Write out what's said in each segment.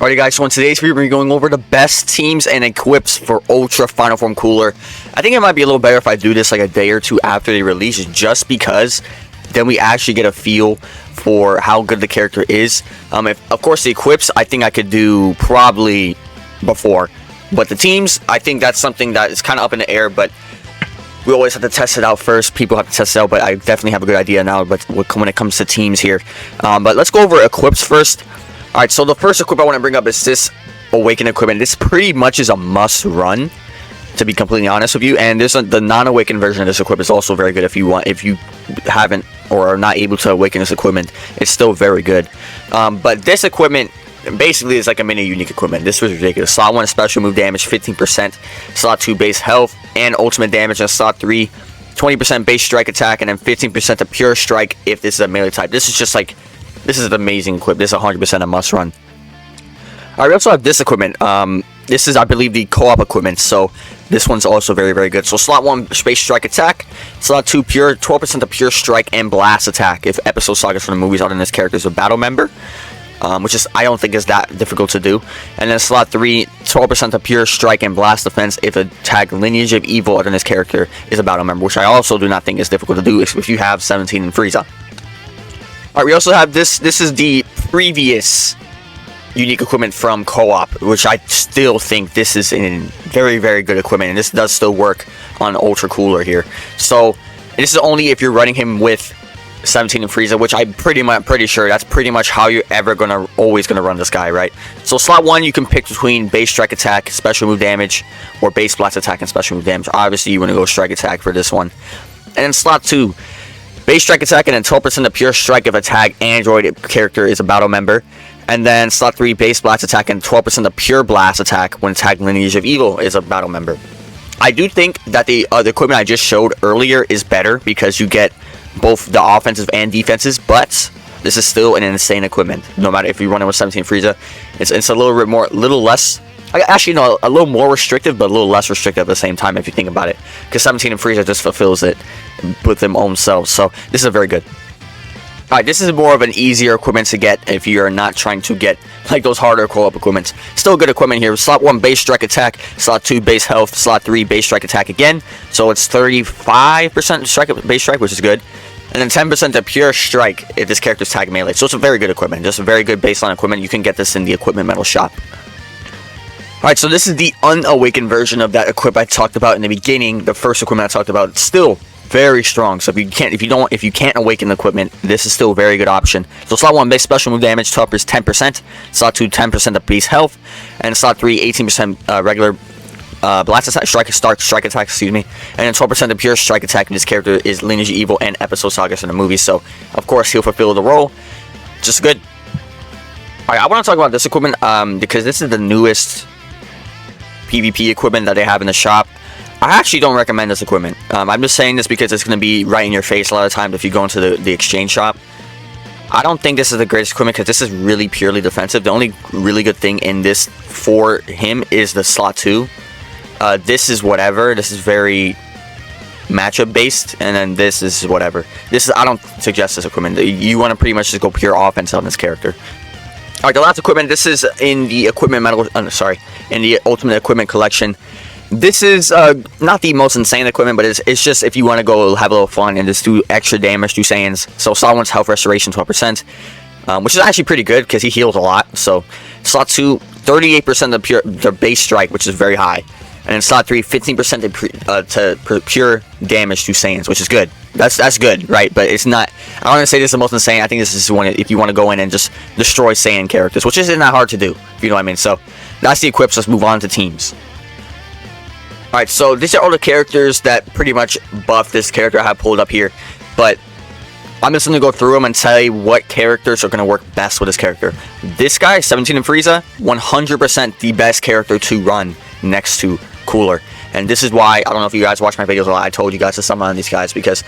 Alright guys, so in today's video we're going over the best teams and equips for Ultra Final Form Cooler. I think it might be a little better if I do this like a day or two after they release, just because then we actually get a feel for how good the character is. Of course the equips I think I could do probably before, but the teams, I think that's something that is kind of up in the air, but we always have to test it out first. People have to test it out, but I definitely have a good idea now but when it comes to teams here. But let's go over equips first. Alright, so the first equip I want to bring up is this Awakened equipment. This pretty much is a must run, to be completely honest with you. And the non-awakened version of this equip is also very good if you haven't or are not able to awaken this equipment. It's still very good. But this equipment basically is like a mini unique equipment. This was ridiculous. Slot 1 special move damage 15%, slot 2 base health and ultimate damage, and slot 3 20% base strike attack, and then 15% of pure strike if this is a melee type. This is just like, this is an amazing equip. This is 100% a must run. Alright, we also have this equipment. This is, I believe, the co-op equipment, so this one's also very, very good. So slot 1 base strike attack, slot 2 pure 12% of pure strike and blast attack if episode sagas from the movies are in this character is a battle member, which is, I don't think is that difficult to do. And then slot 3 12% of pure strike and blast defense if a tag Lineage of Evil in this character is a battle member, which I also do not think is difficult to do if you have 17 and Frieza. Alright, we also have this. This is the previous unique equipment from co-op, which I still think this is a very, very good equipment, and this does still work on Ultra Cooler here. So this is only if you're running him with 17 and Frieza, which I'm pretty sure that's pretty much how you're always gonna run this guy, right? So slot 1 you can pick between base strike attack, special move damage, or base blast attack and special move damage. Obviously you want to go strike attack for this one. And then slot 2 base strike attack, and then 12% of pure strike if a tag android character is a battle member. And then slot 3 base blast attack and 12% of pure blast attack when tag Lineage of Evil is a battle member. I do think that the equipment I just showed earlier is better because you get both the offensive and defenses, but this is still an insane equipment. No matter if you run it with 17 Frieza, it's a little less. Actually, no, a little more restrictive, but a little less restrictive at the same time if you think about it. Because 17 and Frieza just fulfills it with them own selves. So this is very good. Alright, this is more of an easier equipment to get if you're not trying to get like those harder co-op equipments. Still good equipment here. Slot 1 base strike attack, slot 2 base health, slot 3 base strike attack again. So it's 35% base strike, which is good. And then 10% of pure strike if this character's tag melee. So it's a very good equipment. Just a very good baseline equipment. You can get this in the equipment metal shop. Alright, so this is the unawakened version of that equip I talked about in the beginning. The first equipment I talked about. It's still very strong. So if you can't awaken the equipment, this is still a very good option. So slot 1 base special move damage, top is 10%. Slot 2 10% of base health, and slot 3 18% regular blast attack, strike attack, excuse me, and then 12% of pure strike attack. And this character is Lineage of Evil and episode sagas in the movie. So of course he'll fulfill the role. Just good. Alright, I want to talk about this equipment because this is the newest PvP equipment that they have in the shop. I actually don't recommend this equipment. I'm just saying this because it's going to be right in your face a lot of times if you go into the exchange shop. I don't think this is the greatest equipment because this is really purely defensive. The only really good thing in this for him is the slot 2. This is whatever. This is very matchup based, and then this is whatever. I don't suggest this equipment. You want to pretty much just go pure offense on this character. Alright, the last equipment, this is in the equipment metal, in the Ultimate Equipment Collection. This is not the most insane equipment, but it's just if you want to go have a little fun and just do extra damage, do Saiyans. So slot 1's health restoration 12%, which is actually pretty good because he heals a lot. So slot 2, 38% of the base strike, which is very high. And then slot 3, 15% to pure damage to Saiyans, which is good. That's good, right? But it's not. I don't want to say this is the most insane. I think this is one if you want to go in and just destroy Saiyan characters, which isn't that hard to do, if you know what I mean. So that's the equips. Let's move on to teams. Alright, so these are all the characters that pretty much buff this character I have pulled up here. But I'm just going to go through them and tell you what characters are going to work best with this character. This guy, 17 and Frieza, 100% the best character to run next to Cooler. And this is why, I don't know if you guys watch my videos a lot, I told you guys to summon on these guys because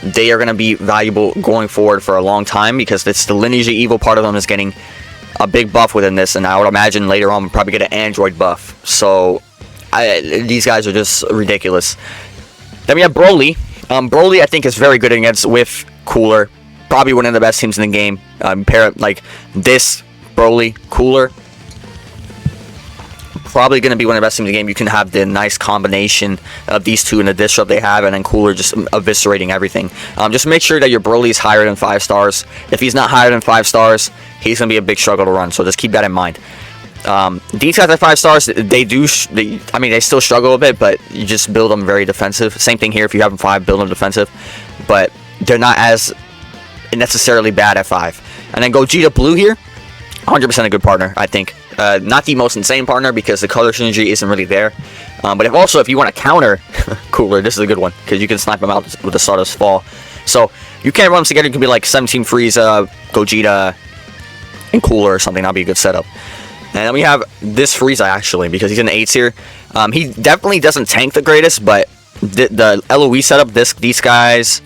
they are going to be valuable going forward for a long time because it's the Lineage of Evil part of them is getting a big buff within this, and I would imagine later on we'll probably get an android buff. So these guys are just ridiculous. Then we have Broly. Broly I think is very good against with Cooler. Probably one of the best teams in the game. Pair like this, Broly, Cooler. probably going to be one of the best teams in the game. You can have the nice combination of these two in the disrupt they have, and then Cooler just eviscerating everything. Just make sure that your Broly is higher than 5 stars. If he's not higher than 5 stars, he's going to be a big struggle to run, so just keep that in mind. These guys at 5 stars, they still struggle a bit, but you just build them very defensive. Same thing here, if you have them 5, build them defensive, but they're not as necessarily bad at 5. And then Gogeta Blue here, 100% a good partner, I think. Not the most insane partner because the color synergy isn't really there. But if you want to counter Cooler, this is a good one because you can snipe him out with the Stardust Fall. So you can't run them together. You can be like 17 Frieza, Gogeta, and Cooler or something. That'll be a good setup. And then we have this Frieza actually because he's in the 8 tier. He definitely doesn't tank the greatest, but the LOE setup, these guys,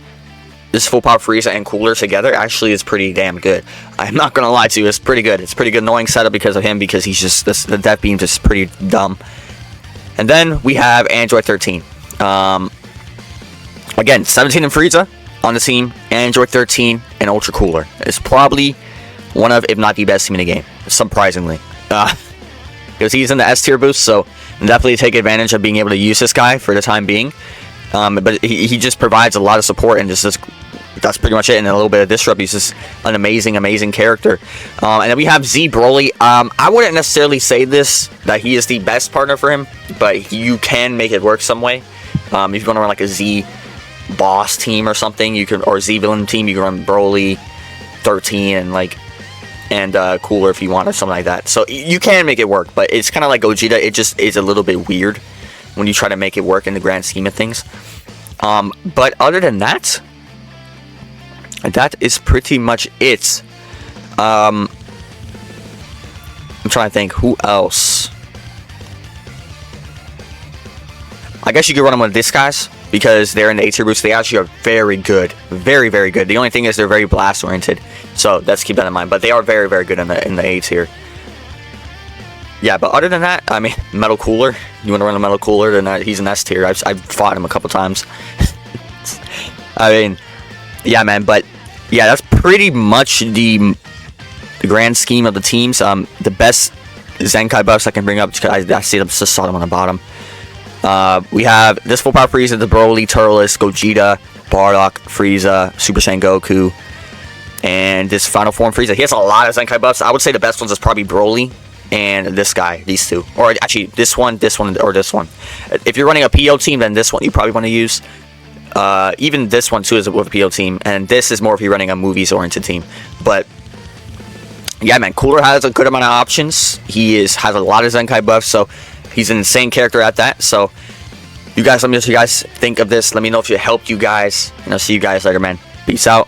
this full power Frieza and Cooler together actually is pretty damn good. I'm not gonna lie to you, it's pretty good. It's pretty good annoying setup because of him, because he's just the Death Beam just pretty dumb. And then we have Android 13. Again, 17 and Frieza on the team, Android 13 and Ultra Cooler. It's probably one of, if not the best team in the game, surprisingly. Because he's in the S tier boost, so definitely take advantage of being able to use this guy for the time being. But he just provides a lot of support, and that's pretty much it. And a little bit of disrupt. He's just an amazing character. And then we have Z Broly. I wouldn't necessarily say that he is the best partner for him, but you can make it work some way. If you're going to run like a Z boss team or something, or Z villain team, you can run Broly, 13, and Cooler if you want, or something like that. So you can make it work, but it's kind of like Gogeta. It just is a little bit weird when you try to make it work in the grand scheme of things. But other than that, that is pretty much it. I'm trying to think who else. I guess you could run them with these guys because they're in the 8 tier boost. They actually are very good, very good. The only thing is they're very blast oriented, so let's keep that in mind. But they are very good in the 8 tier. Yeah, but other than that, I mean, Metal Cooler. You want to run a Metal Cooler? Then he's an S tier. I've fought him a couple times. I mean, yeah, man. But yeah, that's pretty much the grand scheme of the teams. The best Zenkai buffs I can bring up, because I see them, just saw them on the bottom. We have this full power Frieza, the Broly, Turles, Gogeta, Bardock, Frieza, Super Saiyan Goku, and this final form Frieza. He has a lot of Zenkai buffs. I would say the best ones is probably Broly and this guy, these two, or actually this one, or this one. If you're running a PO team, then this one you probably want to use. Even this one too is with a PO team, and this is more if you're running a movies oriented team. But yeah, man, Cooler has a good amount of options. He has a lot of Zenkai buffs, so he's an insane character at that. So you guys, let me know what you guys think of this. Let me know if it helped you guys, and I'll see you guys later, man. Peace out.